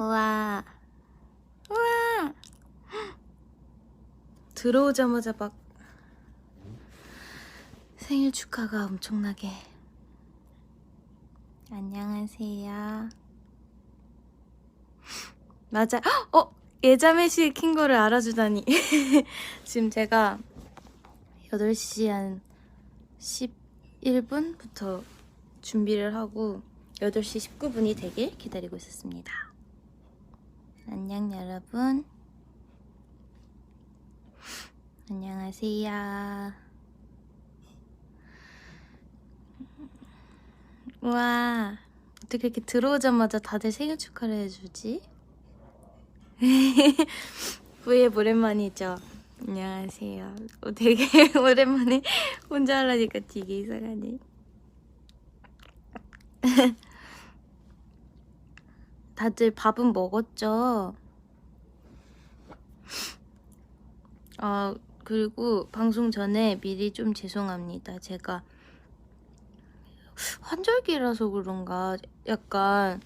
우와. 우와. 들어오자마자 막 생일 축하가 엄청나게. 안녕하세요. 맞아. 예자매실 킨 거를 알아주다니. 지금 제가 8시 한 11분부터 준비를 하고 8시 19분이 되길 기다리고 있었습니다. 안녕 여러분. 안녕하세요. 우와, 어떻게 이렇게 들어오자마자 다들 생일 축하를 해주지? V앱 오랜만이죠? 안녕하세요. 되게 오랜만에 혼자 하려니까 되게 이상하네. 다들 밥은 먹었죠? 그리고 방송 전에 미리 좀 죄송합니다. 제가 환절기라서 그런가 약간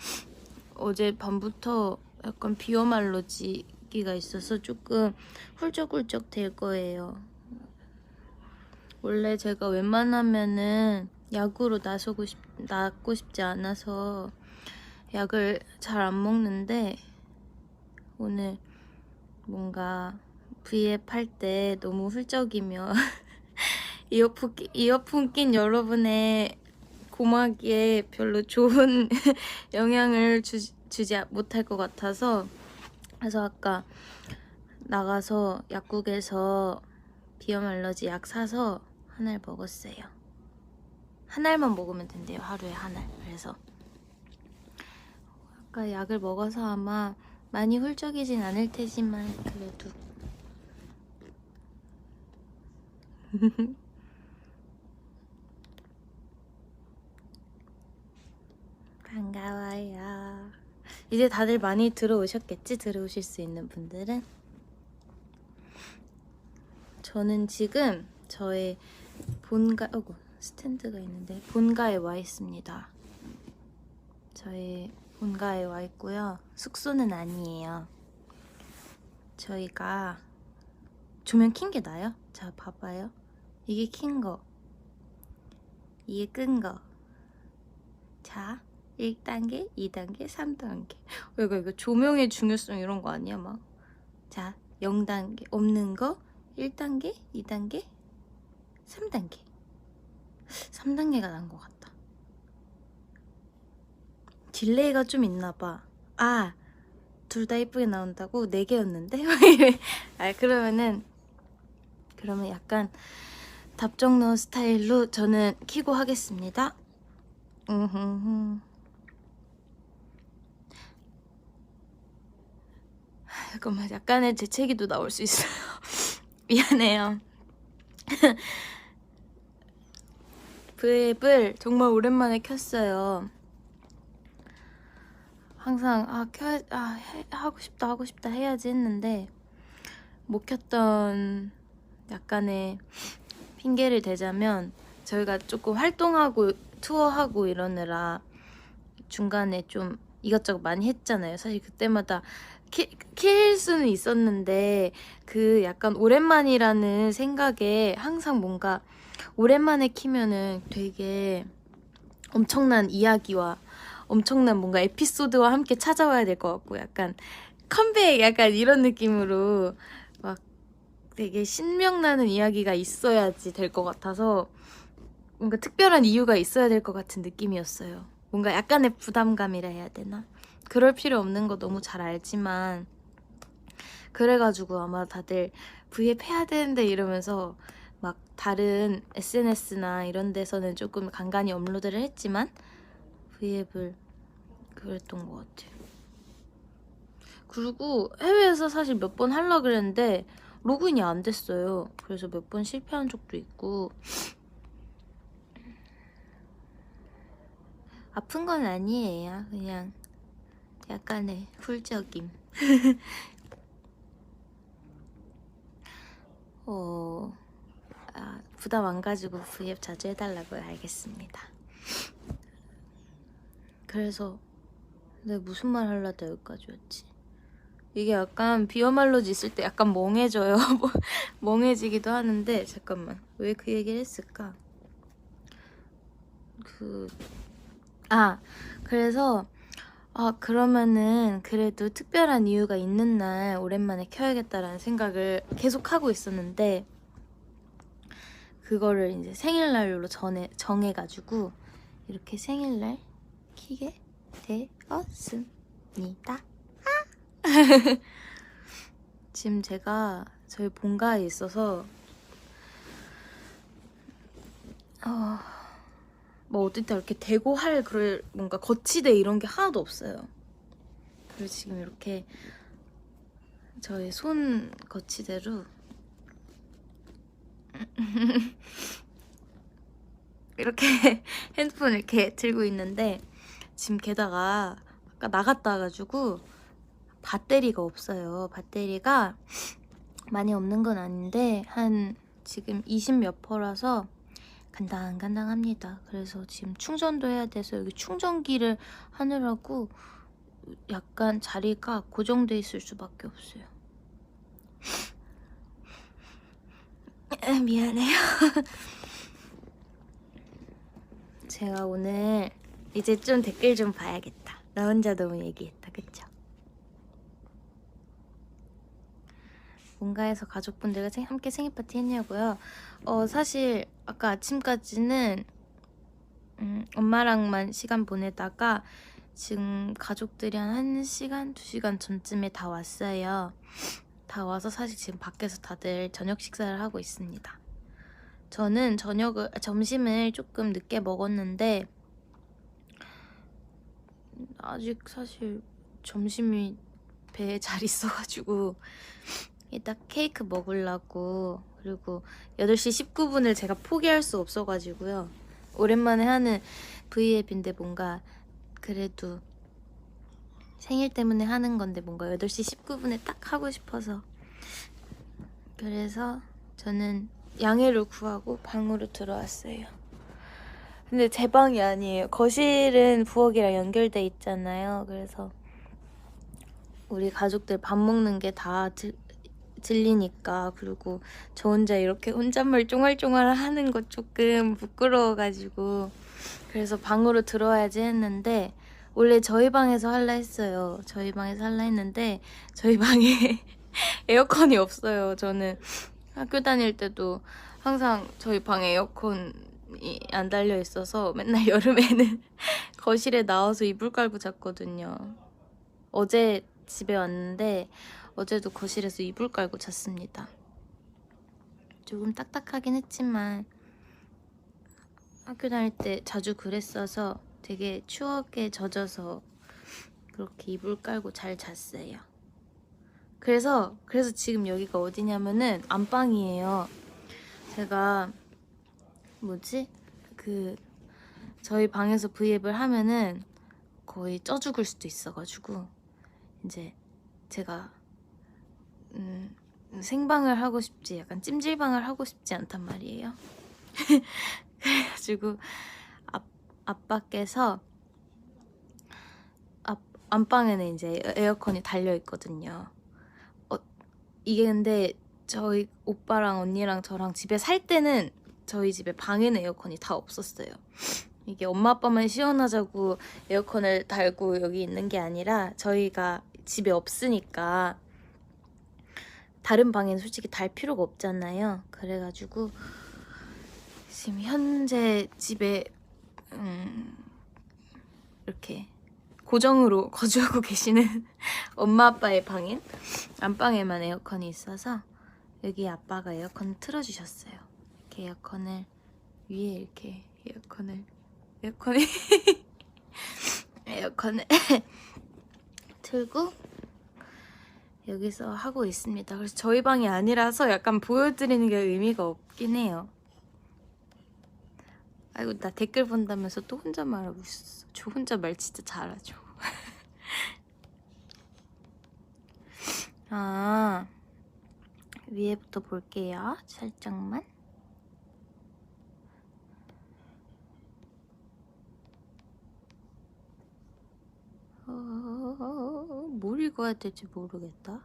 어제 밤부터 약간 비염 알러지가 있어서 조금 훌쩍훌쩍 될 거예요. 원래 제가 웬만하면은 약으로 낫고 싶지 않아서 약을 잘 안 먹는데 오늘 뭔가 V앱 할 때 너무 훌쩍이며 이어폰 낀 여러분의 고막에 별로 좋은 영향을 주지 못할 것 같아서, 그래서 아까 나가서 약국에서 비염 알러지 약 사서 한 알 먹었어요. 한 알만 먹으면 된대요. 하루에 한 알. 그래서 아까 약을 먹어서 아마 많이 훌쩍이진 않을 테지만 그래도 반가워요. 이제 다들 많이 들어오셨겠지? 들어오실 수 있는 분들은. 저는 지금 저의 스탠드가 있는데 본가에 와 있습니다. 저의 본가에 와 있고요. 숙소는 아니에요. 저희가 조명 킨 게 나요? 자, 봐봐요. 이게 킨 거, 이게 끈 거. 자, 1단계, 2단계, 3단계. 이거 조명의 중요성 이런 거 아니야? 막. 자, 0단계 없는 거, 1단계, 2단계, 3단계. 3단계가 난 것 같다. 딜레이가 좀 있나 봐. 둘 다 예쁘게 나온다고? 4개였는데? 그러면 약간 답정너 스타일로 저는 키고 하겠습니다. 잠깐만, 약간의 재채기도 나올 수 있어요. 미안해요. V앱을 정말 오랜만에 켰어요. 항상 하고 싶다 해야지 했는데 못 켰던 약간의 핑계를 대자면, 저희가 조금 활동하고 투어하고 이러느라 중간에 좀 이것저것 많이 했잖아요. 사실 그때마다 킬 수는 있었는데 그 약간 오랜만이라는 생각에 항상 뭔가 오랜만에 키면은 되게 엄청난 이야기와 엄청난 뭔가 에피소드와 함께 찾아와야 될 것 같고, 약간 컴백 약간 이런 느낌으로 막 되게 신명나는 이야기가 있어야지 될 것 같아서 뭔가 특별한 이유가 있어야 될 것 같은 느낌이었어요. 뭔가 약간의 부담감이라 해야 되나? 그럴 필요 없는 거 너무 잘 알지만, 그래가지고 아마 다들 V앱 해야 되는데 이러면서 막 다른 SNS나 이런 데서는 조금 간간히 업로드를 했지만 V앱을 그랬던 것 같아요. 그리고 해외에서 사실 몇 번 하려고 그랬는데 로그인이 안 됐어요. 그래서 몇 번 실패한 적도 있고. 아픈 건 아니에요. 그냥 약간의 훌쩍임. 부담 안 가지고 V앱 자주 해달라고요. 알겠습니다. 그래서 내가 무슨 말 하려다 여기까지 왔지? 이게 약간 비염 알러지 있을 때 약간 멍해져요. 멍해지기도 하는데 잠깐만 왜 그 얘기를 했을까? 그래서 그러면은 그래도 특별한 이유가 있는 날 오랜만에 켜야겠다라는 생각을 계속 하고 있었는데 그거를 이제 생일날로 정해가지고 이렇게 생일날 키게 되었습니다. 지금 제가 저희 본가에 있어서 뭐 어디다 이렇게 대고 할 그럴 뭔가 거치대 이런 게 하나도 없어요. 그리고 지금 이렇게 저의 손 거치대로 이렇게 핸드폰을 이렇게 들고 있는데 지금 게다가 아까 나갔다 와가지고 배터리가 없어요. 배터리가 많이 없는 건 아닌데 한 지금 20몇 퍼라서 간당간당합니다. 그래서 지금 충전도 해야 돼서 여기 충전기를 하느라고 약간 자리가 고정돼 있을 수밖에 없어요. 미안해요. 제가 오늘 이제 좀 댓글 좀 봐야겠다. 나 혼자 너무 얘기했다, 그쵸? 본가에서 가족분들과 함께 생일 파티 했냐고요? 사실 아까 아침까지는 엄마랑만 시간 보내다가 지금 가족들이 한 1시간, 2시간 전쯤에 다 왔어요. 다 와서 사실 지금 밖에서 다들 저녁 식사를 하고 있습니다. 저는 점심을 조금 늦게 먹었는데 아직 사실 점심이 배에 잘 있어가지고 이따 케이크 먹으려고 그리고 8시 19분을 제가 포기할 수 없어가지고요. 오랜만에 하는 V앱인데 뭔가 그래도 생일 때문에 하는 건데 뭔가 8시 19분에 딱 하고 싶어서 그래서 저는 양해를 구하고 방으로 들어왔어요. 근데 제 방이 아니에요. 거실은 부엌이랑 연결돼 있잖아요. 그래서 우리 가족들 밥 먹는 게 다 들리니까 그리고 저 혼자 이렇게 혼잣말 쫑알쫑알 하는 거 조금 부끄러워가지고 그래서 방으로 들어와야지 했는데 원래 저희 방에서 할라 했어요. 저희 방에서 할라 했는데 저희 방에 에어컨이 없어요. 저는 학교 다닐 때도 항상 저희 방에 에어컨이 안 달려 있어서 맨날 여름에는 거실에 나와서 이불 깔고 잤거든요. 어제 집에 왔는데 어제도 거실에서 이불 깔고 잤습니다. 조금 딱딱하긴 했지만 학교 다닐 때 자주 그랬어서 되게 추억에 젖어서 그렇게 이불 깔고 잘 잤어요. 그래서 지금 여기가 어디냐면은 안방이에요. 제가 저희 방에서 V앱을 하면은 거의 쪄 죽을 수도 있어가지고 이제 제가 생방을 하고 싶지 약간 찜질방을 하고 싶지 않단 말이에요. 그래가지고 앞밖에서 안방에는 이제 에어컨이 달려 있거든요. 이게 근데 저희 오빠랑 언니랑 저랑 집에 살 때는 저희 집에 방에는 에어컨이 다 없었어요. 이게 엄마 아빠만 시원하자고 에어컨을 달고 여기 있는 게 아니라 저희가 집에 없으니까 다른 방에는 솔직히 달 필요가 없잖아요. 그래가지고 지금 현재 집에 이렇게 고정으로 거주하고 계시는 엄마 아빠의 방인 안방에만 에어컨이 있어서 여기 아빠가 에어컨을 틀어주셨어요. 이렇게 에어컨을 위에 이렇게 에어컨을 틀고 여기서 하고 있습니다. 그래서 저희 방이 아니라서 약간 보여드리는 게 의미가 없긴 해요. 아이고 나 댓글 본다면서 또 혼자 말하고 있었어. 저 혼자 말 진짜 잘하죠. 위에부터 볼게요. 살짝만. 뭘 읽어야 될지 모르겠다.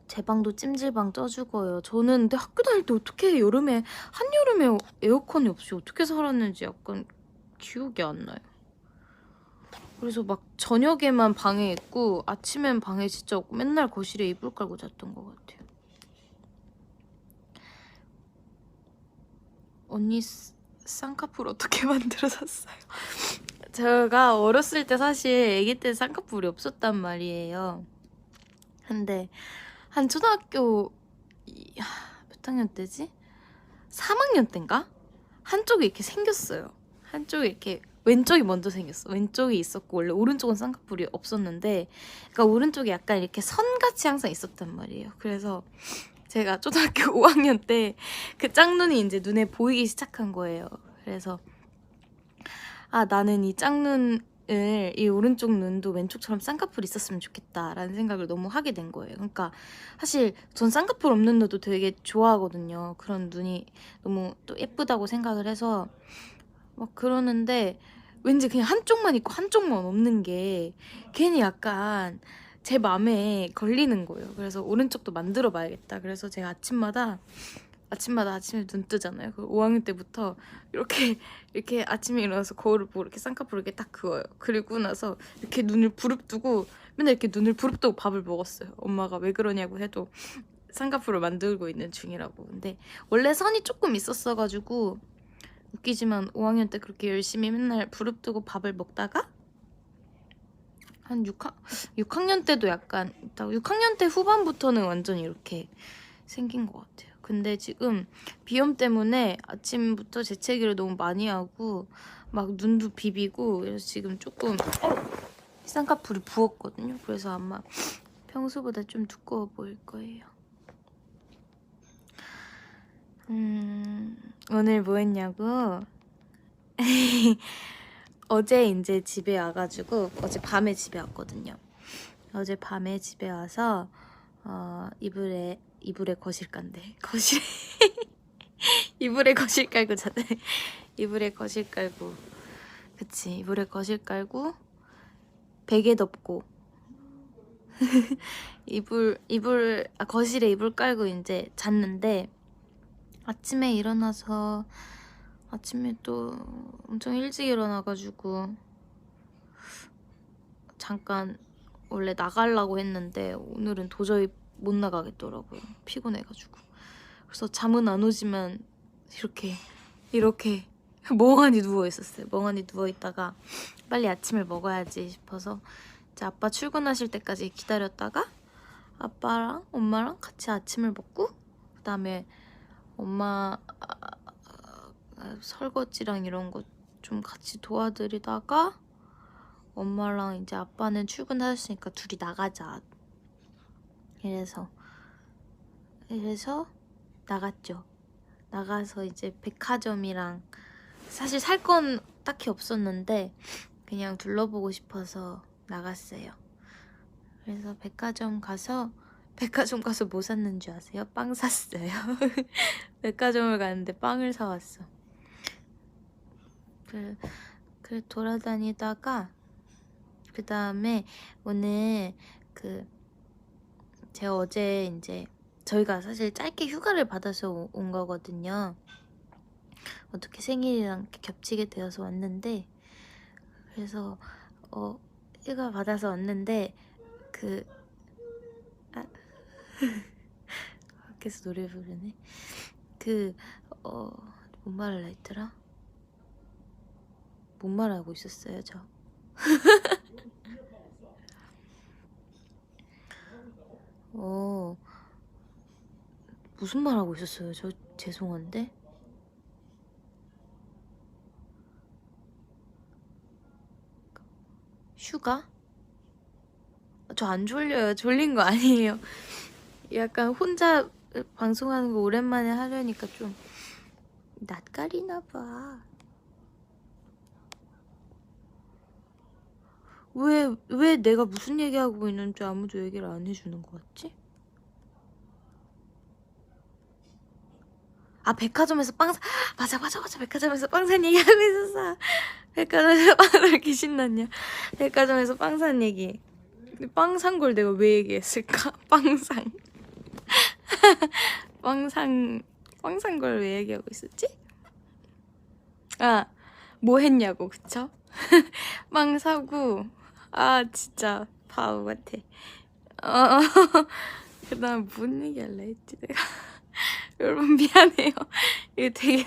제 방도 찜질방 쪄 죽어요. 저는 근데 학교 다닐 때 어떻게 여름에 한여름에 에어컨이 없이 어떻게 살았는지 약간 기억이 안 나요. 그래서 막 저녁에만 방에 있고 아침엔 방에 진짜 없고 맨날 거실에 이불 깔고 잤던 것 같아요. 언니 쌍꺼풀 어떻게 만들어졌어요? 제가 어렸을 때 사실 아기 때 쌍꺼풀이 없었단 말이에요. 근데 한 초등학교 몇 학년 때지? 3학년 때인가? 한쪽이 이렇게 생겼어요. 한쪽이 이렇게 왼쪽이 먼저 생겼어. 왼쪽이 있었고 원래 오른쪽은 쌍꺼풀이 없었는데 그러니까 오른쪽이 약간 이렇게 선같이 항상 있었단 말이에요. 그래서 제가 초등학교 5학년 때 그 짝눈이 이제 눈에 보이기 시작한 거예요. 그래서 아 나는 이 짝눈을 이 오른쪽 눈도 왼쪽처럼 쌍꺼풀이 있었으면 좋겠다라는 생각을 너무 하게 된 거예요. 그러니까 사실 전 쌍꺼풀 없는 눈도 되게 좋아하거든요. 그런 눈이 너무 또 예쁘다고 생각을 해서 막 그러는데 왠지 그냥 한쪽만 있고 한쪽만 없는 게 괜히 약간 제 맘에 걸리는 거예요. 그래서 오른쪽도 만들어 봐야겠다. 그래서 제가 아침마다 아침에 눈 뜨잖아요. 그 5학년 때부터 이렇게 아침에 일어나서 거울을 보고 이렇게 쌍꺼풀을 이렇게 딱 그어요. 그리고 나서 이렇게 눈을 부릅뜨고 맨날 이렇게 눈을 부릅뜨고 밥을 먹었어요. 엄마가 왜 그러냐고 해도 쌍꺼풀을 만들고 있는 중이라고. 근데 원래 선이 조금 있었어가지고 웃기지만 5학년 때 그렇게 열심히 맨날 부릅뜨고 밥을 먹다가 한 6학년 때도 약간 6학년 때 후반부터는 완전 이렇게 생긴 것 같아요. 근데 지금 비염 때문에 아침부터 재채기를 너무 많이 하고 막 눈도 비비고 그래서 지금 조금 쌍꺼풀이 부었거든요. 그래서 아마 평소보다 좀 두꺼워 보일 거예요. 오늘 뭐 했냐고? 어제 이제 집에 와가지고 어제 밤에 집에 왔거든요. 어제 밤에 집에 와서 이불에 거실 간대. 거실 이불에 거실 깔고 잤대. 이불에 거실 깔고 그치 이불에 거실 깔고 베개 덮고 거실에 이불 깔고 이제 잤는데 아침에 일어나서 아침에 또 엄청 일찍 일어나가지고 잠깐 원래 나가려고 했는데 오늘은 도저히 못 나가겠더라고요. 피곤해가지고. 그래서 잠은 안 오지만 이렇게 멍하니 누워있었어요. 멍하니 누워있다가 빨리 아침을 먹어야지 싶어서 이제 아빠 출근하실 때까지 기다렸다가 아빠랑 엄마랑 같이 아침을 먹고 그 다음에 엄마 설거지랑 이런 거 좀 같이 도와드리다가 엄마랑 이제 아빠는 출근하셨으니까 둘이 나가자. 이래서 나갔죠. 나가서 이제 백화점이랑 사실 살 건 딱히 없었는데 그냥 둘러보고 싶어서 나갔어요. 그래서 백화점 가서 뭐 샀는 줄 아세요? 빵 샀어요. 백화점을 갔는데 빵을 사왔어. 그래 돌아다니다가 그 다음에 오늘 제가 어제 이제 저희가 사실 짧게 휴가를 받아서 온 거거든요. 어떻게 생일이랑 이렇게 겹치게 되어서 왔는데 그래서 휴가 받아서 왔는데 밖에서 노래 부르네. 뭔 말을 했더라? 뭔 말하고 있었어요 저? 무슨 말하고 있었어요 저? 죄송한데? 휴가? 저 안 졸려요. 졸린 거 아니에요. 약간 혼자 방송하는 거 오랜만에 하려니까 좀 낯가리나 봐. 왜 내가 무슨 얘기하고 있는지 아무도 얘기를 안 해주는 거 같지? 백화점에서 맞아 백화점에서 빵 산 얘기 하고 있었어. 백화점에서 빵 왜 이렇게 신났냐. 백화점에서 빵 산 얘기. 빵 산 걸 내가 왜 얘기했을까? 빵상 빵 산 걸 왜 얘기하고 있었지? 뭐 했냐고, 그쵸? 빵 사고, 진짜 바보 같아. 그 다음 뭔 얘기 할래 했지, 내가. 여러분, 미안해요. 이게 되게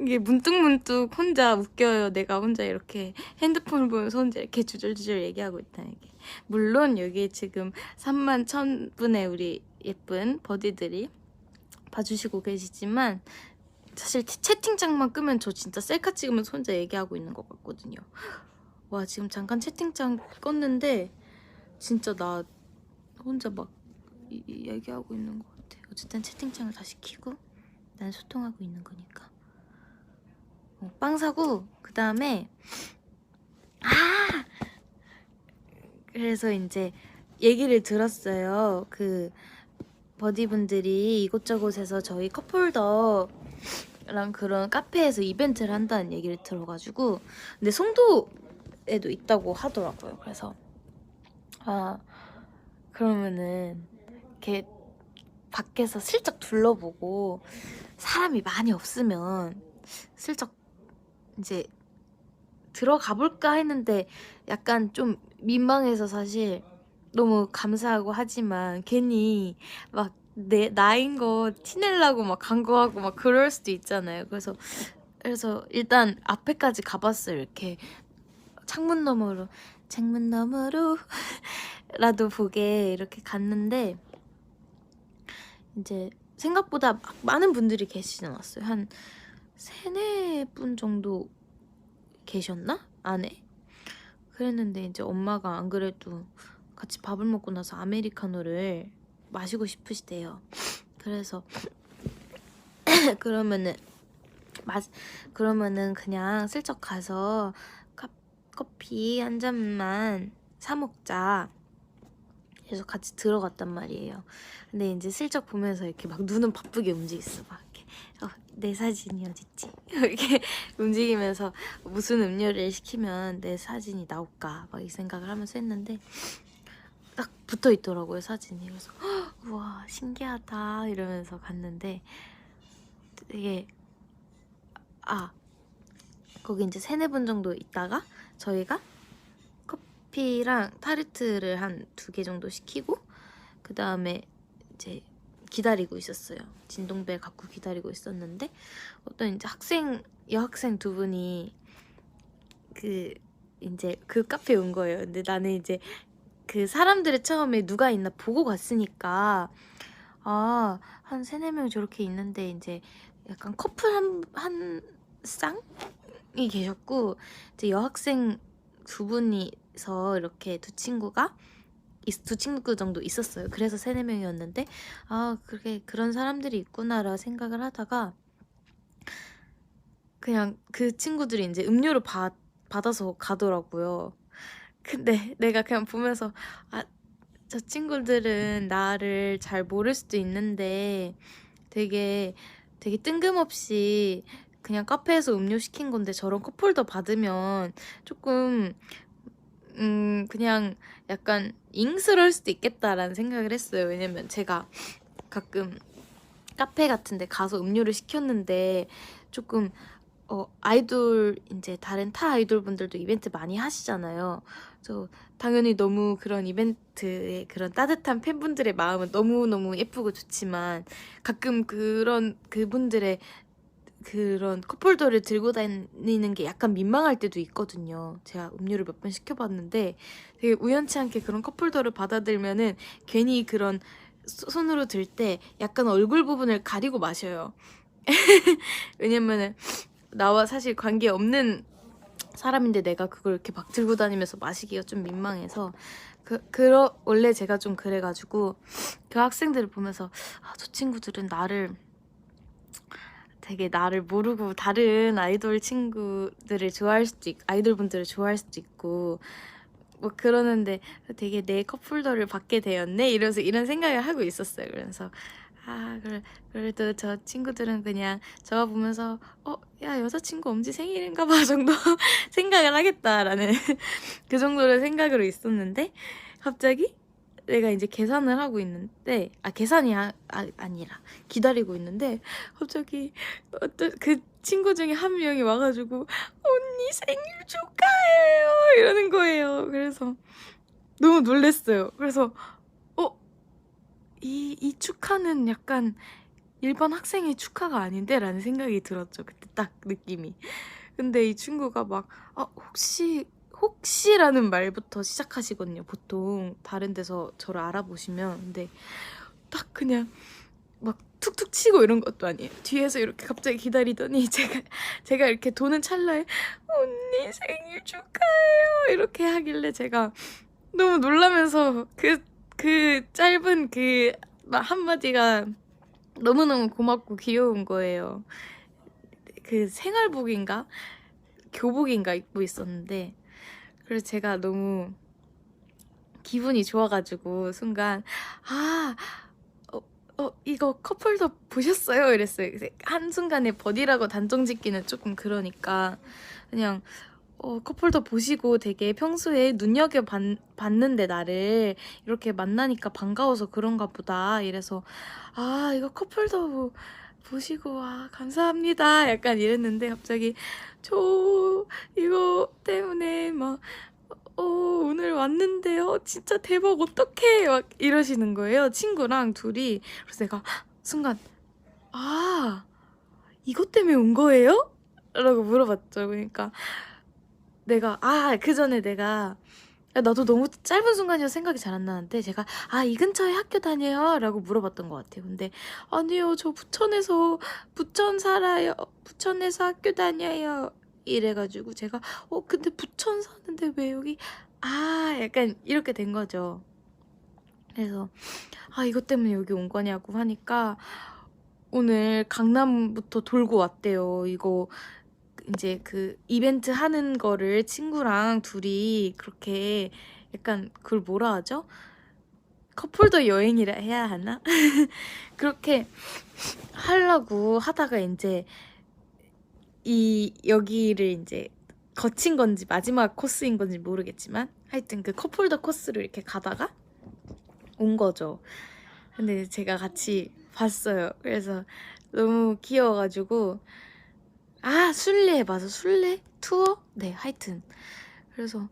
이게 문득문득 혼자 웃겨요. 내가 혼자 이렇게 핸드폰을 보면서 혼자 이렇게 주절주절 얘기하고 있다는 게. 물론 여기 지금 3만 1000분의 우리 예쁜 버디들이 봐주시고 계시지만 사실 채팅창만 끄면 저 진짜 셀카 찍으면서 혼자 얘기하고 있는 것 같거든요. 와, 지금 잠깐 채팅창 껐는데 진짜 나 혼자 막 얘기하고 있는 것 같아. 어쨌든 채팅창을 다시 켜고 난 소통하고 있는 거니까. 빵 사고 그 다음에 그래서 이제 얘기를 들었어요. 그 버디분들이 이곳저곳에서 저희 컵홀더랑 그런 카페에서 이벤트를 한다는 얘기를 들어가지고, 근데 송도에도 있다고 하더라고요. 그래서 그러면은 이렇게 밖에서 슬쩍 둘러보고 사람이 많이 없으면 슬쩍 이제 들어가 볼까 했는데 약간 좀 민망해서 사실 너무 감사하고 하지만 괜히 막 나인 거 티내려고 막 간거하고 막 그럴 수도 있잖아요. 그래서 일단 앞에까지 가봤어요. 이렇게 창문 너머로 라도 보게 이렇게 갔는데 이제 생각보다 많은 분들이 계시진 않았어요. 한 3-4분 정도 계셨나? 안에? 그랬는데 이제 엄마가 안 그래도 같이 밥을 먹고 나서 아메리카노를 마시고 싶으시대요. 그래서 그러면은 그냥 슬쩍 가서 커피 한 잔만 사 먹자. 그래서 같이 들어갔단 말이에요. 근데 이제 슬쩍 보면서 이렇게 막 눈은 바쁘게 움직였어. 막 이렇게 내 사진이 어딨지? 이렇게 움직이면서 무슨 음료를 시키면 내 사진이 나올까 막 이 생각을 하면서 했는데 딱 붙어 있더라고요, 사진이. 그래서 우와 신기하다 이러면서 갔는데 되게 거기 이제 3-4분 정도 있다가 저희가 커피랑 타르트를 한 2개 정도 시키고 그 다음에 이제 기다리고 있었어요. 진동벨 갖고 기다리고 있었는데 어떤 이제 여학생 2분이 이제 그 카페에 온 거예요. 근데 나는 이제 그 사람들을 처음에 누가 있나 보고 갔으니까 한 3-4명 저렇게 있는데 이제 약간 커플 한 쌍이 계셨고 이제 여학생 2분이서 이렇게 두 친구 정도 있었어요. 그래서 3-4명이었는데 그런 사람들이 있구나라 생각을 하다가 그냥 그 친구들이 이제 음료를 받아서 가더라고요. 근데 내가 그냥 보면서 저 친구들은 나를 잘 모를 수도 있는데 되게 뜬금없이 그냥 카페에서 음료 시킨 건데 저런 컵홀더 받으면 조금 그냥 약간 잉스러울 수도 있겠다라는 생각을 했어요. 왜냐면 제가 가끔 카페 같은 데 가서 음료를 시켰는데 조금 아이돌 이제 다른 타 아이돌 분들도 이벤트 많이 하시잖아요. 저 당연히 너무 그런 이벤트에 그런 따뜻한 팬분들의 마음은 너무너무 예쁘고 좋지만 가끔 그분들의 그런 컵홀더를 들고 다니는 게 약간 민망할 때도 있거든요. 제가 음료를 몇 번 시켜봤는데 되게 우연치 않게 그런 컵홀더를 받아들면은 괜히 그런 손으로 들 때 약간 얼굴 부분을 가리고 마셔요. 왜냐면은 나와 사실 관계없는 사람인데 내가 그걸 이렇게 막 들고 다니면서 마시기가 좀 민망해서 원래 제가 좀 그래가지고 그 학생들을 보면서 저 친구들은 되게 나를 모르고 다른 아이돌 친구들을 아이돌 분들을 좋아할 수도 있고 뭐 그러는데 되게 내 컵홀더를 받게 되었네 이러면서 이런 생각을 하고 있었어요. 그래서 그래도 저 친구들은 그냥 저가 보면서 야 여자친구 엄지 생일인가 봐 정도 생각을 하겠다라는 그 정도의 생각으로 있었는데 갑자기 내가 이제 계산을 하고 있는데 계산이 아니라 기다리고 있는데 갑자기 어떤 그 친구 중에 한 명이 와가지고 언니 생일 축하해요 이러는 거예요. 그래서 너무 놀랬어요. 그래서 이 축하는 약간 일반 학생의 축하가 아닌데? 라는 생각이 들었죠. 그때 딱 느낌이. 근데 이 친구가 막 혹시라는 말부터 시작하시거든요. 보통 다른 데서 저를 알아보시면. 근데 딱 그냥 막 툭툭 치고 이런 것도 아니에요. 뒤에서 이렇게 갑자기 기다리더니 제가 이렇게 도는 찰나에 언니 생일 축하해요 이렇게 하길래 제가 너무 놀라면서 그 짧은 그 한마디가 너무너무 고맙고 귀여운 거예요. 그 생활복인가? 교복인가 입고 있었는데 그래서 제가 너무 기분이 좋아가지고 순간 이거 컵홀더 보셨어요? 이랬어요. 한순간에 버디라고 단정 짓기는 조금 그러니까 그냥 컵홀더 보시고 되게 평소에 눈여겨봤는데 나를 이렇게 만나니까 반가워서 그런가 보다 이래서 이거 컵홀더 보시고 감사합니다 약간 이랬는데 갑자기 저 이거 때문에 막 오늘 왔는데요 진짜 대박 어떡해 막 이러시는 거예요. 친구랑 둘이. 그래서 내가 순간 이것 때문에 온 거예요? 라고 물어봤죠. 그러니까 내가 그 전에 내가 나도 너무 짧은 순간이어서 생각이 잘 안 나는데 제가 이 근처에 학교 다녀요? 라고 물어봤던 것 같아요. 근데 아니요 저 부천 살아요. 부천에서 학교 다녀요. 이래가지고 제가 근데 부천 사는데 왜 여기 약간 이렇게 된 거죠. 그래서 이것 때문에 여기 온 거냐고 하니까 오늘 강남부터 돌고 왔대요. 이거 이제 그 이벤트 하는 거를 친구랑 둘이 그렇게 약간 그걸 뭐라 하죠? 컵홀더 여행이라 해야 하나? 그렇게 하려고 하다가 이제 여기를 이제 거친 건지 마지막 코스인 건지 모르겠지만 하여튼 그 컵홀더 코스를 이렇게 가다가 온 거죠. 근데 제가 같이 봤어요. 그래서 너무 귀여워가지고 순례 맞아. 순례? 투어? 네 하여튼 그래서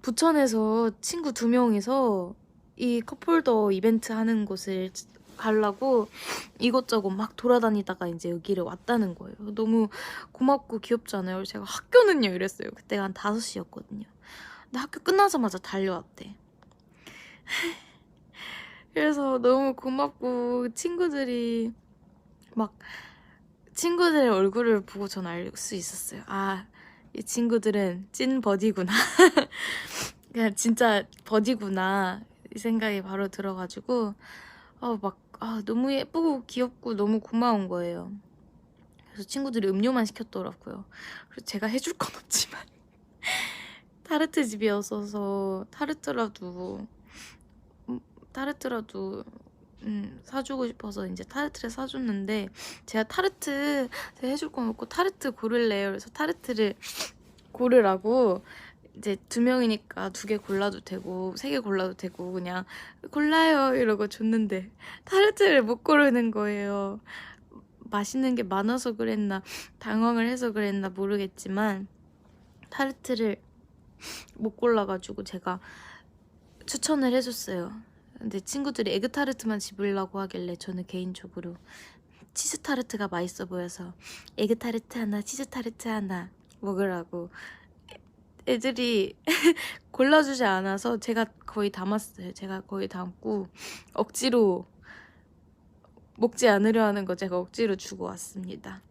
부천에서 친구 2명이서 이 컵홀더 이벤트 하는 곳을 가려고 이것저것 막 돌아다니다가 이제 여기를 왔다는 거예요. 너무 고맙고 귀엽잖아요. 제가 학교는요 이랬어요. 그때가 한 5시였거든요. 근데 학교 끝나자마자 달려왔대. 그래서 너무 고맙고 친구들이 막 친구들의 얼굴을 보고 전 알 수 있었어요. 이 친구들은 찐 버디구나. 그냥 진짜 버디구나 이 생각이 바로 들어가지고 너무 예쁘고 귀엽고 너무 고마운 거예요. 그래서 친구들이 음료만 시켰더라고요. 그래서 제가 해줄 건 없지만 타르트 집이었어서 타르트라도 사주고 싶어서 이제 타르트를 사줬는데 제가 해줄 건 없고 타르트 고를래요. 그래서 타르트를 고르라고 이제 2명이니까 2개 골라도 되고 3개 골라도 되고 그냥 골라요 이러고 줬는데 타르트를 못 고르는 거예요. 맛있는 게 많아서 그랬나 당황을 해서 그랬나 모르겠지만 타르트를 못 골라가지고 제가 추천을 해줬어요. 근데 친구들이 에그타르트만 집으려고 하길래 저는 개인적으로 치즈타르트가 맛있어 보여서 에그타르트 하나 치즈타르트 하나 먹으라고 애들이 골라주지 않아서 제가 거의 담았어요. 제가 거의 담고 억지로 먹지 않으려 하는 거 제가 억지로 주고 왔습니다.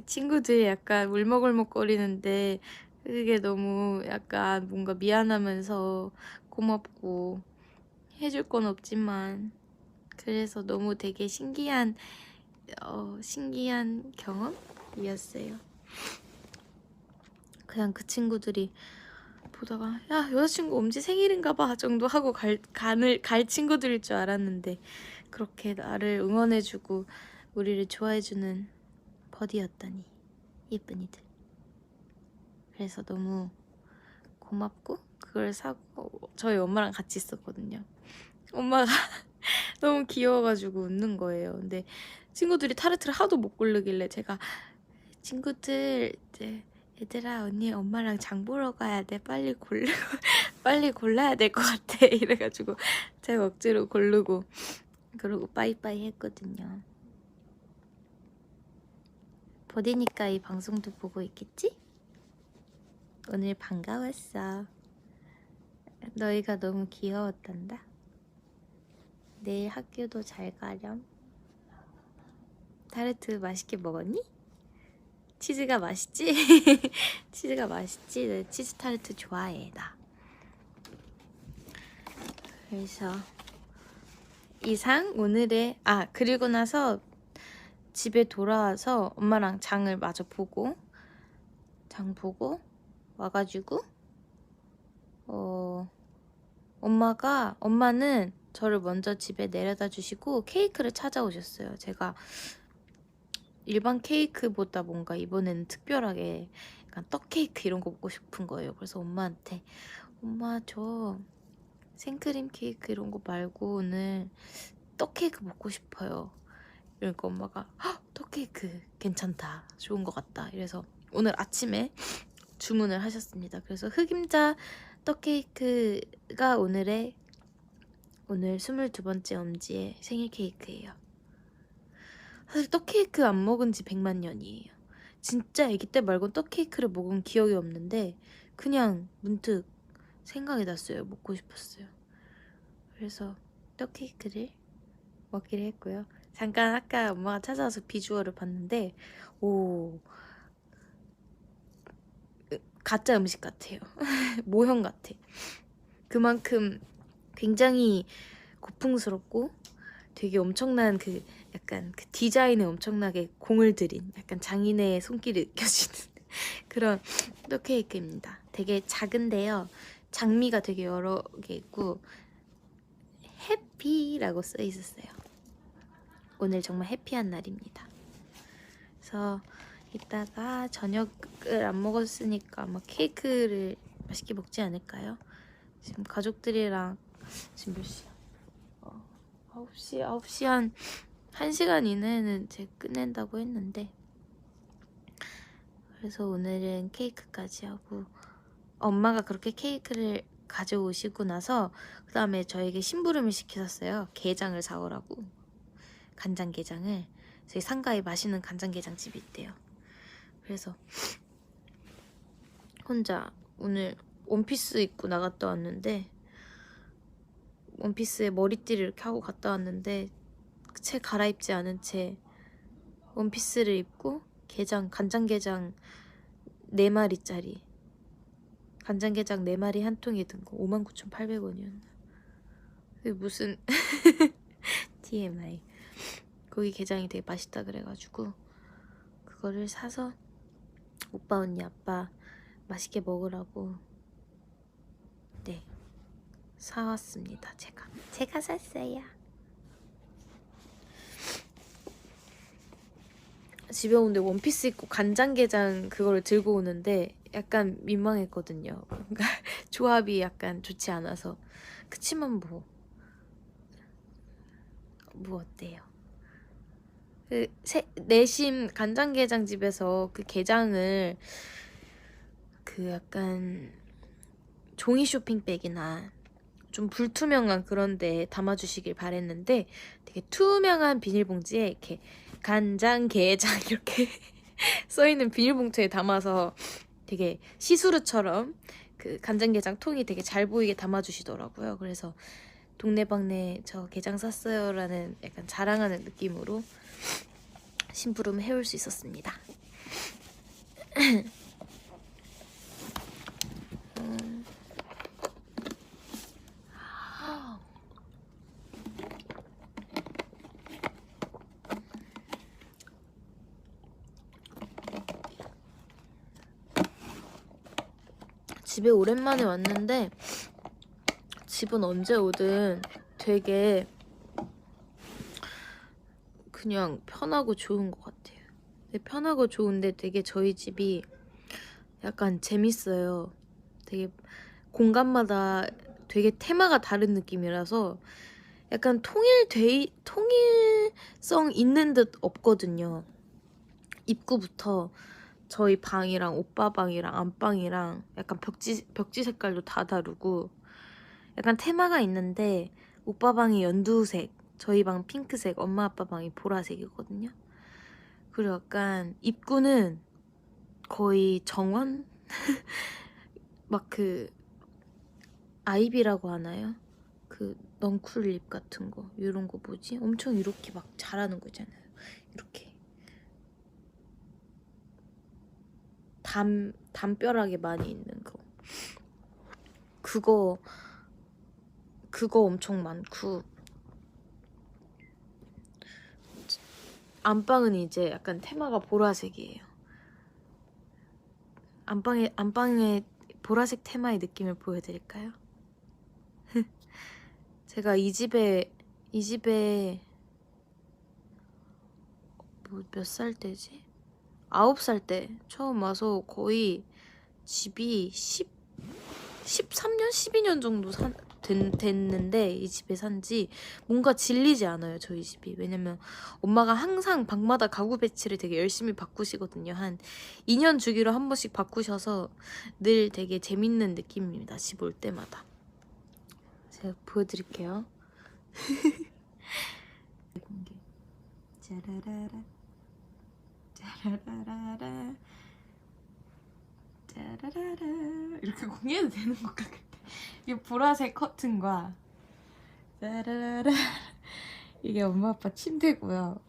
친구들이 약간 울먹울먹거리는데 그게 너무 약간 뭔가 미안하면서 고맙고 해줄 건 없지만 그래서 너무 되게 신기한 경험이었어요. 그냥 그 친구들이 보다가 야 여자친구 엄지 생일인가 봐 정도 하고 갈 친구들일 줄 알았는데 그렇게 나를 응원해주고 우리를 좋아해주는 버디였다니 예쁜이들. 그래서 너무 고맙고 그걸 사고 저희 엄마랑 같이 있었거든요. 엄마가 너무 귀여워가지고 웃는 거예요. 근데 친구들이 타르트를 하도 못 고르길래 제가 친구들 이제 얘들아 언니 엄마랑 장 보러 가야 돼 빨리 빨리 골라야 될 것 같아 이래가지고 제가 억지로 고르고 그러고 빠이빠이 했거든요. 버디니까 이 방송도 보고 있겠지? 오늘 반가웠어. 너희가 너무 귀여웠단다. 내일 학교도 잘 가렴. 타르트 맛있게 먹었니? 치즈가 맛있지? 치즈가 맛있지? 내 치즈 타르트 좋아해 나. 그래서 이상 오늘의 그리고 나서 집에 돌아와서 엄마랑 장을 마저 보고 장 보고 와가지고 엄마는 저를 먼저 집에 내려다 주시고 케이크를 찾아오셨어요. 제가 일반 케이크보다 뭔가 이번에는 특별하게 약간 떡 케이크 이런 거 먹고 싶은 거예요. 그래서 엄마한테 엄마 저 생크림 케이크 이런 거 말고 오늘 떡 케이크 먹고 싶어요. 그러니까 엄마가 떡 케이크 괜찮다. 좋은 것 같다. 이래서 오늘 아침에 주문을 하셨습니다. 그래서 흑임자 떡 케이크가 오늘 22번째 엄지의 생일 케이크예요. 사실 떡 케이크 안 먹은 지 100만 년이에요. 진짜 아기 때 말고 떡 케이크를 먹은 기억이 없는데 그냥 문득 생각이 났어요. 먹고 싶었어요. 그래서 떡 케이크를 먹기로 했고요. 잠깐 아까 엄마가 찾아와서 비주얼을 봤는데 가짜 음식 같아요. 모형 같아. 그만큼 굉장히 고풍스럽고 되게 엄청난 약간 디자인에 엄청나게 공을 들인 약간 장인의 손길이 느껴지는 그런 떡 케이크입니다. 되게 작은데요. 장미가 되게 여러 개 있고 해피라고 써 있었어요. 오늘 정말 해피한 날입니다. 그래서 이따가 저녁을 안 먹었으니까 아마 케이크를 맛있게 먹지 않을까요? 지금 가족들이랑 지금 몇 시야? 9시 한 1시간 이내는 제가 끝낸다고 했는데 그래서 오늘은 케이크까지 하고 엄마가 그렇게 케이크를 가져오시고 나서 그 다음에 저에게 심부름을 시키셨어요. 게장을 사오라고. 간장게장을. 저희 상가에 맛있는 간장게장집이 있대요. 그래서 혼자 오늘 원피스 입고 나갔다 왔는데 원피스에 머리띠를 이렇게 하고 갔다 왔는데 채 갈아입지 않은 채 원피스를 입고 간장게장 4마리짜리 간장게장 4마리 한 통이 든 거 59,800원이었나. 그게 무슨 TMI. 거기 게장이 되게 맛있다 그래가지고 그거를 사서 오빠 언니 아빠 맛있게 먹으라고 사왔습니다. 제가 샀어요. 집에 오는데 원피스 입고 간장게장 그거를 들고 오는데 약간 민망했거든요. 뭔가 조합이 약간 좋지 않아서. 그치만 뭐 어때요? 내심 간장게장 집에서 그 게장을 약간 종이 쇼핑백이나 좀 불투명한 그런 데 담아주시길 바랬는데 되게 투명한 비닐봉지에 이렇게 간장게장 이렇게 써있는 비닐봉투에 담아서 되게 시스루처럼 그 간장게장 통이 되게 잘 보이게 담아주시더라고요. 그래서 동네방네 저 게장 샀어요 라는 약간 자랑하는 느낌으로 심부름을 해올 수 있었습니다. 집에 오랜만에 왔는데 집은 언제 오든 되게 그냥 편하고 좋은 것 같아요. 편하고 좋은데 되게 저희 집이 약간 재밌어요. 되게 공간마다 되게 테마가 다른 느낌이라서 약간 통일성 있는 듯 없거든요. 입구부터 저희 방이랑 오빠 방이랑 안방이랑 약간 벽지 색깔도 다 다르고 약간 테마가 있는데 오빠 방이 연두색, 저희 방 핑크색, 엄마 아빠 방이 보라색이거든요. 그리고 약간 입구는 거의 정원? 막 그 아이비라고 하나요? 그 넝쿨잎 같은 거 이런 거 뭐지? 엄청 이렇게 막 자라는 거잖아요. 이렇게 담벼락에 많이 있는 거 그거 엄청 많고 안방은 이제 약간 테마가 보라색이에요. 안방에 보라색 테마의 느낌을 보여드릴까요? 제가 이 집에 뭐 몇 살 때지? 9살 때 처음 와서 거의 집이 13년? 12년 정도 됐는데 이 집에 산지 뭔가 질리지 않아요, 저희 집이. 왜냐면 엄마가 항상 방마다 가구 배치를 되게 열심히 바꾸시거든요. 한 2년 주기로 한 번씩 바꾸셔서 늘 되게 재밌는 느낌입니다, 집 올 때마다. 제가 보여드릴게요. 공개. 짜라라라 짜라라라 짜라라라 이렇게 공개해도 되는 것 같아. 이 보라색 커튼과 짜라라라 이게 엄마 아빠 침대고요.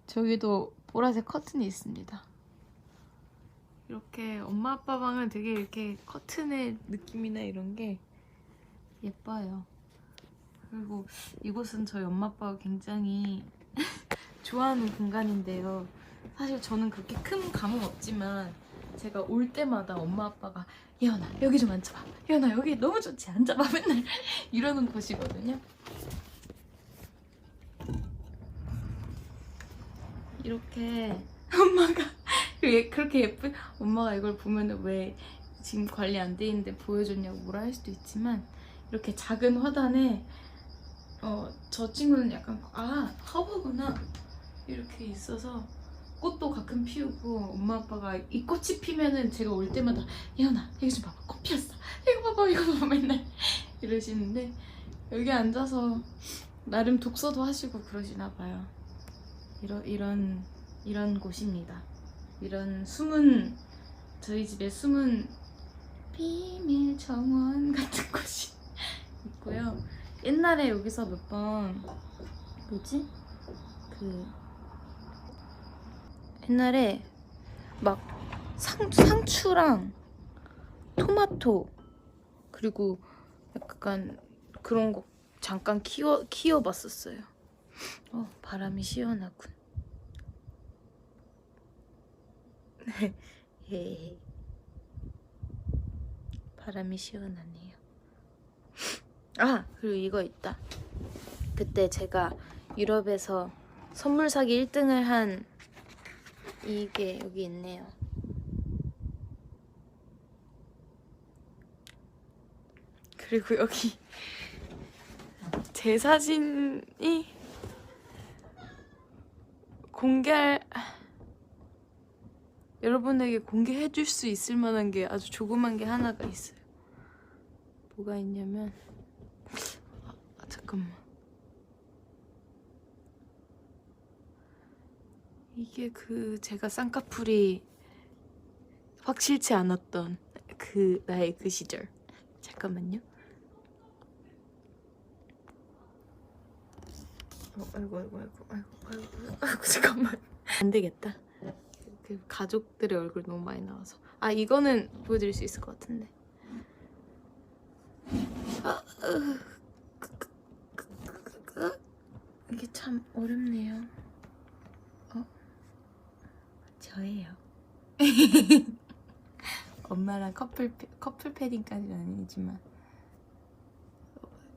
저기도 보라색 커튼이 있습니다. 이렇게 엄마 아빠 방은 되게 이렇게 커튼의 느낌이나 이런 게 예뻐요. 그리고 이곳은 저희 엄마 아빠가 굉장히 좋아하는 공간인데요. 사실 저는 그렇게 큰 감은 없지만 제가 올 때마다 엄마 아빠가 예원아 여기 좀 앉아봐, 예원아 여기 너무 좋지, 앉아봐 맨날 이러는 곳이거든요. 이렇게 엄마가 그렇게 예쁜 엄마가 이걸 보면은 왜 지금 관리 안 돼 있는데 보여줬냐고 뭐라 할 수도 있지만 이렇게 작은 화단에 저 친구는 약간 허브구나 이렇게 있어서 꽃도 가끔 피우고 엄마 아빠가 이 꽃이 피면은 제가 올 때마다 예원아 여기 좀 봐봐 꽃 피었어, 이거 봐봐 맨날 이러시는데 여기 앉아서 나름 독서도 하시고 그러시나 봐요. 이런 곳입니다. 이런 저희 집에 숨은 비밀 정원 같은 곳이 있고요. 옛날에 여기서 몇 번 옛날에 막 상추랑 토마토 그리고 약간 그런 거 잠깐 키워봤었어요. 바람이 시원하군. 바람이 시원하네요. 그리고 이거 있다. 그때 제가 유럽에서 선물 사기 1등을 한 이게 여기 있네요. 그리고 여기 제 사진이 여러분에게 공개해줄 수 있을 만한 게 아주 조그만 게 하나가 있어요. 뭐가 있냐면 잠깐만. 이게 제가 쌍꺼풀이 확실치 않았던 나의 그 시절. 잠깐만요. 아이고 잠깐만. 안 되겠다. 그 가족들의 얼굴 너무 많이 나와서. 이거는 보여드릴 수 있을 것 같은데. 이게 참 어렵네요. 저예요. 엄마 말한 커플 패딩까지는 아니지만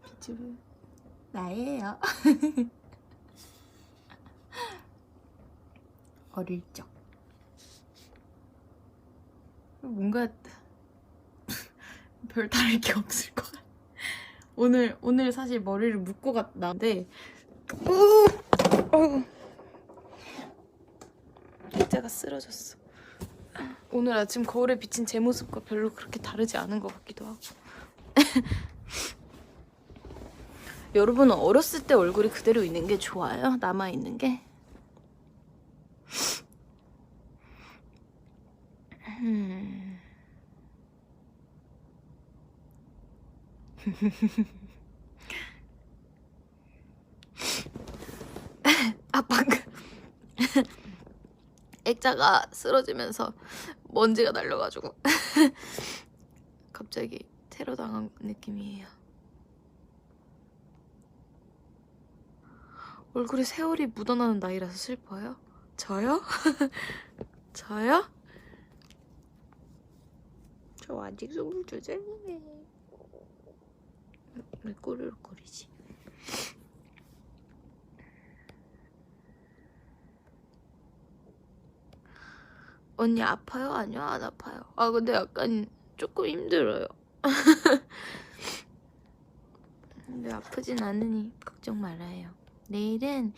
비추브 나예요. 어릴 적 뭔가 별 다를 게 없을 것 같아. 오늘 사실 머리를 묶고 갔는데 의자가 쓰러졌어. 오늘 아침 거울에 비친 제 모습과 별로 그렇게 다르지 않은 것 같기도 하고. 여러분은 어렸을 때 얼굴이 그대로 있는 게 좋아요? 남아있는 게? 아, 방금 액자가 쓰러지면서 먼지가 날려가지고 갑자기 테러 당한 느낌이에요. 얼굴에 세월이 묻어나는 나이라서 슬퍼요? 저요? 저요? 저 아직 22살이네. 왜 꼬르륵거리지? 언니 아파요? 아니요, 안 아파요. 아, 근데 약간 조금 힘들어요. 근데 아프진 않으니 걱정 말아요. 내일은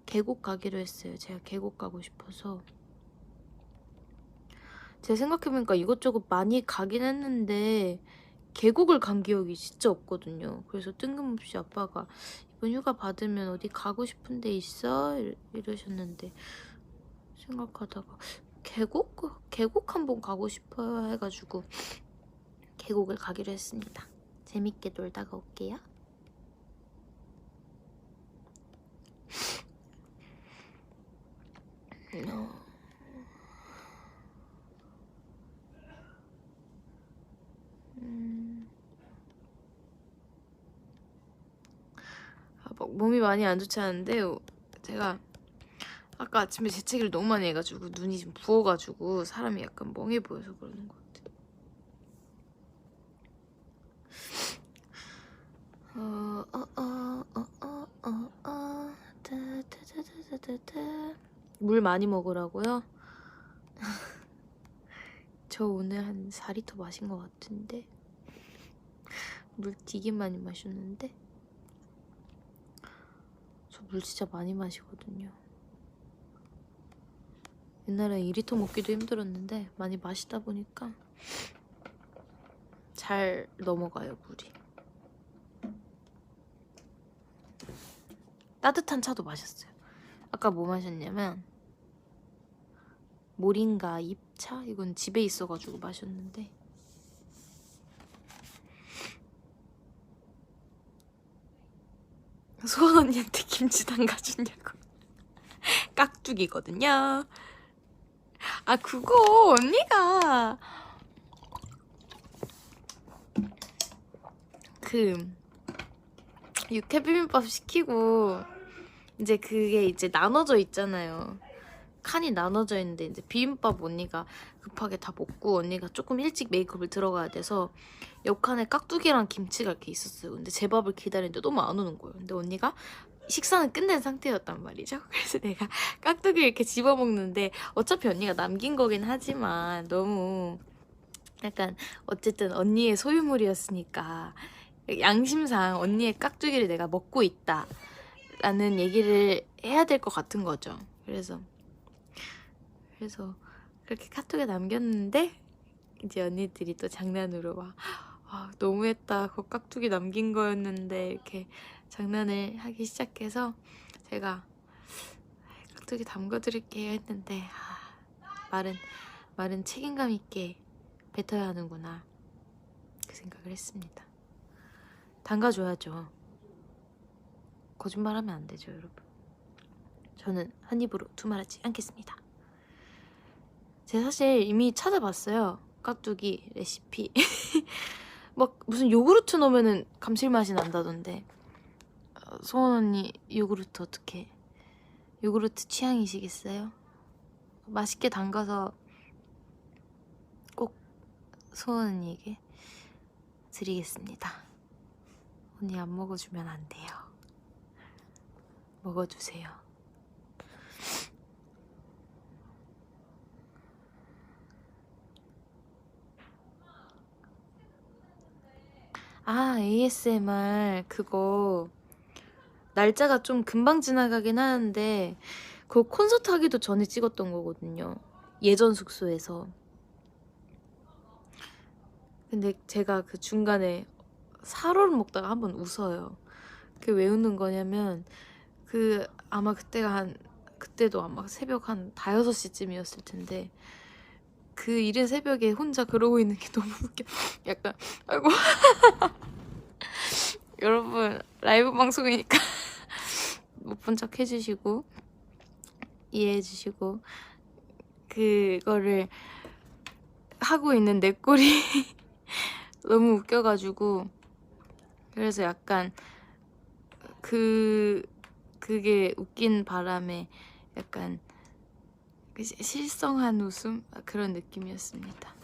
계곡 가기로 했어요. 제가 계곡 가고 싶어서. 제가 생각해보니까 이것저것 많이 가긴 했는데 계곡을 간 기억이 진짜 없거든요. 그래서 뜬금없이 아빠가 이번 휴가 받으면 어디 가고 싶은 데 있어? 이러셨는데 생각하다가 계곡 한번 가고 싶어요 해가지고 계곡을 가기로 했습니다. 재밌게 놀다가 올게요. 막 몸이 많이 안 좋지 않은데 제가 아까 아침에 재채기를 너무 많이 해가지고 눈이 좀 부어가지고 사람이 약간 멍해 보여서 그러는 것 같아요. 물 많이 먹으라고요? 저 오늘 한 4리터 마신 것 같은데 물 되게 많이 마셨는데 저 물 진짜 많이 마시거든요. 옛날에 2리터 먹기도 힘들었는데 많이 마시다 보니까 잘 넘어가요, 물이. 따뜻한 차도 마셨어요. 아까 뭐 마셨냐면 모링가 잎차? 이건 집에 있어가지고 마셨는데 소원 언니한테 김치 담가주냐고. 깍두기거든요. 아, 그거 언니가 그 육회 비빔밥 시키고 이제 그게 이제 나눠져 있잖아요. 칸이 나눠져 있는데 이제 비빔밥 언니가 급하게 다 먹고 언니가 조금 일찍 메이크업을 들어가야 돼서 옆칸에 깍두기랑 김치가 이렇게 있었어요. 근데 제 밥을 기다리는데 너무 안 오는 거예요. 근데 언니가 식사는 끝낸 상태였단 말이죠. 그래서 내가 깍두기 이렇게 집어먹는데 어차피 언니가 남긴 거긴 하지만 너무 약간 어쨌든 언니의 소유물이었으니까 양심상 언니의 깍두기를 내가 먹고 있다 라는 얘기를 해야 될 것 같은 거죠. 그래서 그렇게 카톡에 남겼는데 이제 언니들이 또 장난으로 막 너무했다, 그 깍두기 남긴 거였는데 이렇게 장난을 하기 시작해서 제가 깍두기 담궈드릴게요 했는데 말은 책임감 있게 뱉어야 하는구나 그 생각을 했습니다. 담가줘야죠. 거짓말하면 안 되죠, 여러분. 저는 한 입으로 두말하지 않겠습니다. 제가 사실 이미 찾아봤어요. 깍두기 레시피. 막 무슨 요구르트 넣으면은 감칠맛이 난다던데. 소원 언니 요구르트 어떻게? 요구르트 취향이시겠어요? 맛있게 담가서 꼭 소원이에게 드리겠습니다. 언니 안 먹어주면 안 돼요. 먹어주세요. 아, ASMR 그거 날짜가 좀 금방 지나가긴 하는데 그거 콘서트 하기도 전에 찍었던 거거든요. 예전 숙소에서. 근데 제가 그 중간에 사로를 먹다가 한번 웃어요. 그게 왜 웃는 거냐면 아마 그때도 아마 새벽 한 5-6시쯤이었을 텐데 그 이른 새벽에 혼자 그러고 있는 게 너무 웃겨. 약간 아이고 여러분 라이브 방송이니까 못 본 척 해주시고 이해해주시고 그거를 하고 있는 내 꼴이 너무 웃겨가지고 그래서 약간 그게 웃긴 바람에 약간 실성한 웃음? 그런 느낌이었습니다.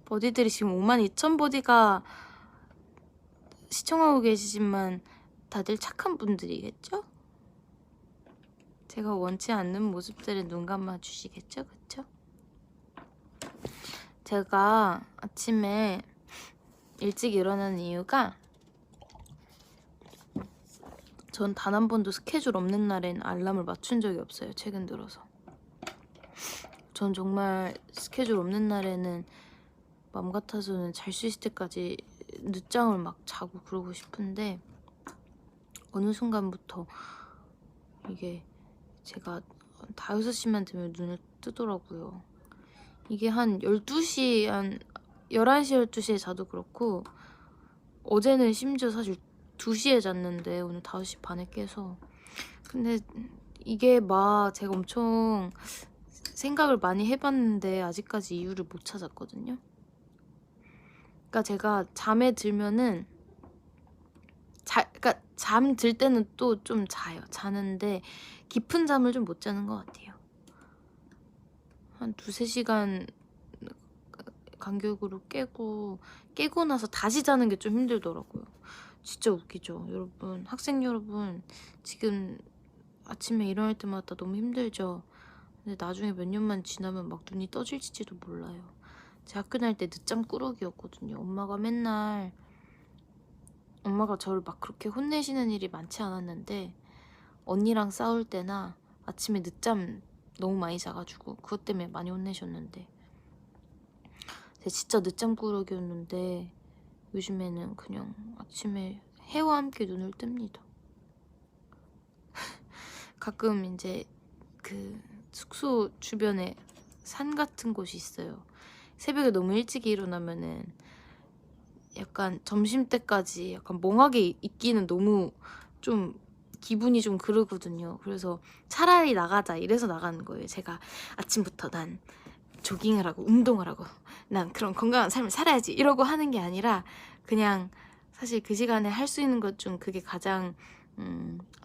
버디들이 지금 52,000버디가 시청하고 계시지만 다들 착한 분들이겠죠? 제가 원치 않는 모습들에 눈 감아 주시겠죠? 그쵸? 제가 아침에 일찍 일어나는 이유가 전 단 한 번도 스케줄 없는 날엔 알람을 맞춘 적이 없어요. 최근 들어서. 전 정말 스케줄 없는 날에는 맘 같아서는 잘 수 있을 때까지 늦잠을 막 자고 그러고 싶은데 어느 순간부터 이게 제가 5-6시만 되면 눈을 뜨더라고요. 이게 한 12시, 한 11시, 12시에 자도 그렇고 어제는 심지어 사실 2시에 잤는데 오늘 5시 반에 깨서 근데 이게 막 제가 엄청 생각을 많이 해봤는데 아직까지 이유를 못 찾았거든요. 그러니까 제가 잠에 들면은 그러니까 잠 들 때는 또 좀 자요. 자는데 깊은 잠을 좀 못 자는 것 같아요. 한 2-3시간 간격으로 깨고 나서 다시 자는 게 좀 힘들더라고요. 진짜 웃기죠, 여러분. 학생 여러분, 지금 아침에 일어날 때마다 너무 힘들죠? 근데 나중에 몇 년만 지나면 막 눈이 떠질지도 몰라요. 제 학교 다닐 때 늦잠 꾸러기였거든요. 엄마가 저를 막 그렇게 혼내시는 일이 많지 않았는데 언니랑 싸울 때나 아침에 늦잠 너무 많이 자가지고 그것 때문에 많이 혼내셨는데 제가 진짜 늦잠 꾸러기였는데 요즘에는 그냥 아침에 해와 함께 눈을 뜹니다. 가끔 이제 그 숙소 주변에 산 같은 곳이 있어요. 새벽에 너무 일찍 일어나면은 약간 점심때까지 약간 멍하게 있기는 너무 좀 기분이 좀 그러거든요. 그래서 차라리 나가자 이래서 나가는 거예요. 제가 아침부터 난 조깅을 하고 운동을 하고 난 그런 건강한 삶을 살아야지 이러고 하는 게 아니라 그냥 사실 그 시간에 할 수 있는 것 중 그게 가장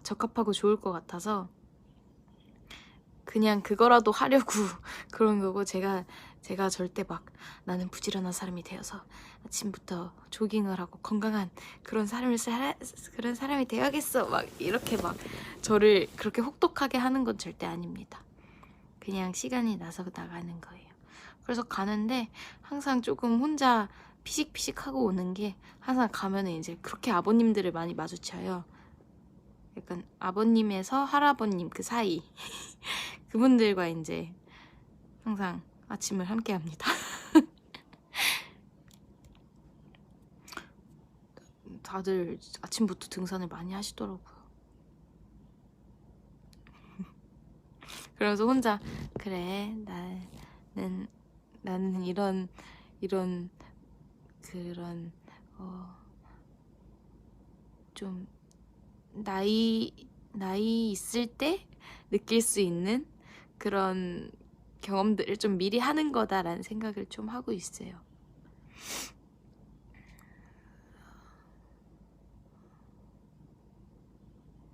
적합하고 좋을 것 같아서 그냥 그거라도 하려고 그런 거고 제가 절대 막 나는 부지런한 사람이 되어서 아침부터 조깅을 하고 건강한 그런 그런 사람이 되어야겠어 막 이렇게 막 저를 그렇게 혹독하게 하는 건 절대 아닙니다. 그냥 시간이 나서 나가는 거예요. 그래서 가는데 항상 조금 혼자 피식피식하고 오는 게 항상 가면은 이제 그렇게 아버님들을 많이 마주쳐요. 약간 아버님에서 할아버님 그 사이 그분들과 이제 항상 아침을 함께 합니다. 다들 아침부터 등산을 많이 하시더라고요. 그래서 혼자 그래 나는 이런 그런 좀 나이 있을 때 느낄 수 있는 그런 경험들을 좀 미리 하는 거다라는 생각을 좀 하고 있어요.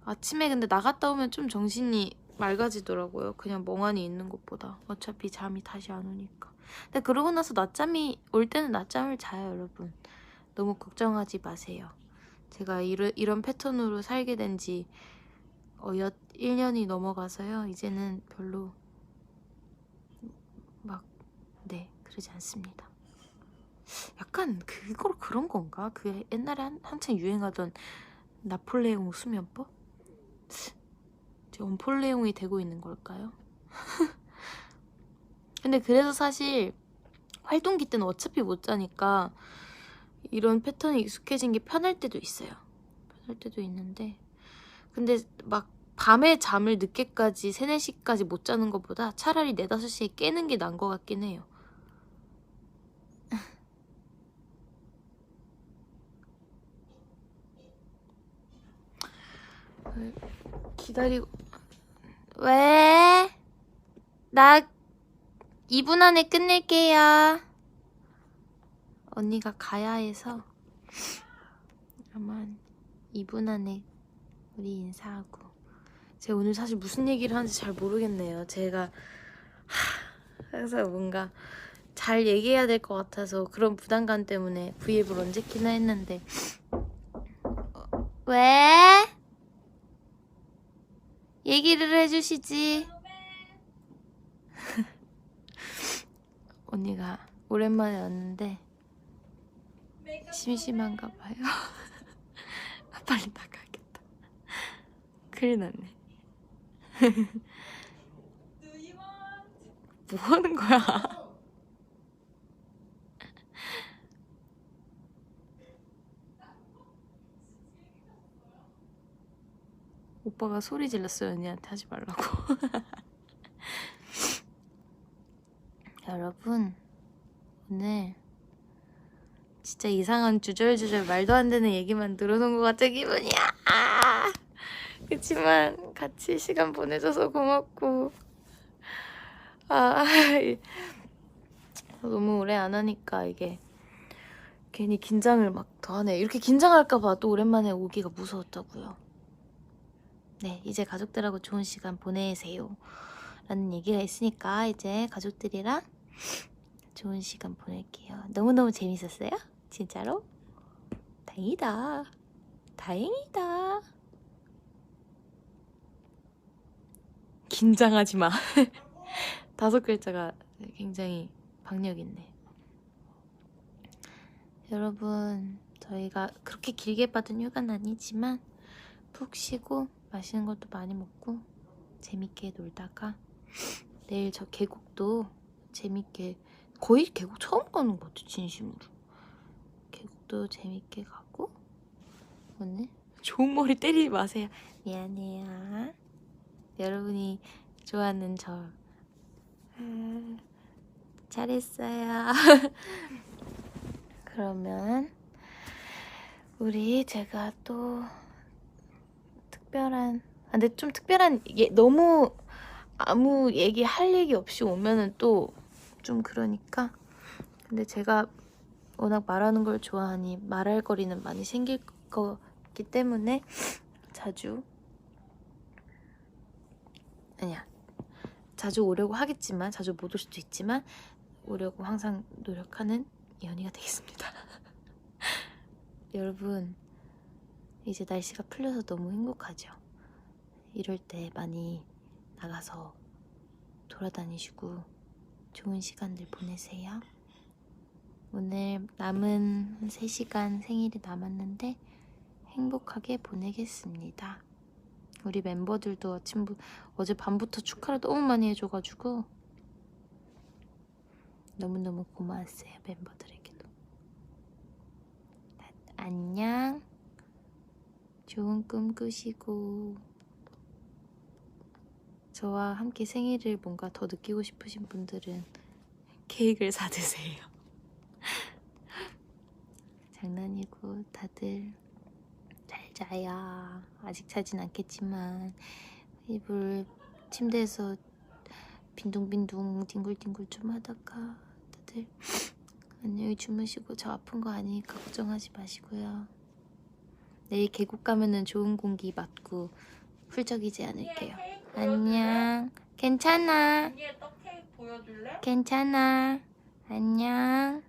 아침에 근데 나갔다 오면 좀 정신이 맑아지더라고요. 그냥 멍하니 있는 것보다. 어차피 잠이 다시 안 오니까. 근데 그러고 나서 낮잠이 올 때는 낮잠을 자요, 여러분. 너무 걱정하지 마세요. 제가 이런 패턴으로 살게 된 지 1년이 넘어가서요. 이제는 별로 막 그러지 않습니다. 약간 그런 건가? 그 옛날에 한창 유행하던 나폴레옹 수면법? 지금 원폴레옹이 되고 있는 걸까요? 근데 그래서 사실 활동기 때는 어차피 못 자니까 이런 패턴이 익숙해진 게 편할 때도 있어요. 편할 때도 있는데 근데 막 밤에 잠을 늦게까지 3, 4시까지 못 자는 것보다 차라리 4, 5시에 깨는 게 나은 것 같긴 해요. 기다리고 왜? 나 2분 안에 끝낼게요. 언니가 가야 해서 아마 2분 안에 우리 인사하고. 제가 오늘 사실 무슨 얘기를 하는지 잘 모르겠네요. 제가 항상 뭔가 잘 얘기해야 될 것 같아서 그런 부담감 때문에 브이앱을 언제 키나 했는데 왜? 얘기를 해주시지. 언니가 오랜만에 왔는데 심심한가 봐요. 빨리 나가야겠다. 큰일 났네. 뭐 하는 거야? 오빠가 소리 질렀어요. 언니한테 하지 말라고. 여러분, 오늘 진짜 이상한 주절주절 말도 안 되는 얘기만 들어놓은 것 같은 기분이야. 그치만 같이 시간 보내줘서 고맙고 너무 오래 안 하니까 이게 괜히 긴장을 막 더하네. 이렇게 긴장할까봐 또 오랜만에 오기가 무서웠다고요. 네, 이제 가족들하고 좋은 시간 보내세요 라는 얘기가 있으니까 이제 가족들이랑 좋은 시간 보낼게요. 너무너무 재밌었어요? 진짜로? 다행이다. 다행이다. 긴장하지 마. 5글자가 굉장히 박력 있네. 여러분, 저희가 그렇게 길게 받은 휴가는 아니지만 푹 쉬고 맛있는 것도 많이 먹고 재밌게 놀다가 내일 저 계곡도 재밌게, 거의 계곡 처음 가는 것 같아, 진심으로. 계곡도 재밌게 가고. 오늘 좋은 머리 때리지 마세요. 미안해요. 여러분이 좋아하는 저 잘했어요. 그러면 우리 제가 또 특별한 근데 좀 특별한 너무 아무 할 얘기 없이 오면은 또 좀 그러니까. 근데 제가 워낙 말하는 걸 좋아하니 말할 거리는 많이 생길 거기 때문에 자주 오려고 하겠지만, 자주 못 올 수도 있지만 오려고 항상 노력하는 예언이가 되겠습니다. 여러분, 이제 날씨가 풀려서 너무 행복하죠? 이럴 때 많이 나가서 돌아다니시고 좋은 시간들 보내세요. 오늘 남은 3시간 생일이 남았는데 행복하게 보내겠습니다. 우리 멤버들도 어제 밤부터 축하를 너무 많이 해줘가지고 너무너무 고마웠어요, 멤버들에게도. 안녕. 좋은 꿈 꾸시고, 저와 함께 생일을 뭔가 더 느끼고 싶으신 분들은 케이크를 사드세요. 장난이고 다들 잘 자요. 아직 자진 않겠지만 이불 침대에서 빈둥빈둥 뒹굴뒹굴 좀 하다가 다들 안녕히 주무시고, 저 아픈 거 아니니까 걱정하지 마시고요. 내일 계곡 가면은 좋은 공기 맞고 훌쩍이지 않을게요. 안녕. 괜찮아. 언니의 떡 케이크 보여줄래? 괜찮아. 안녕.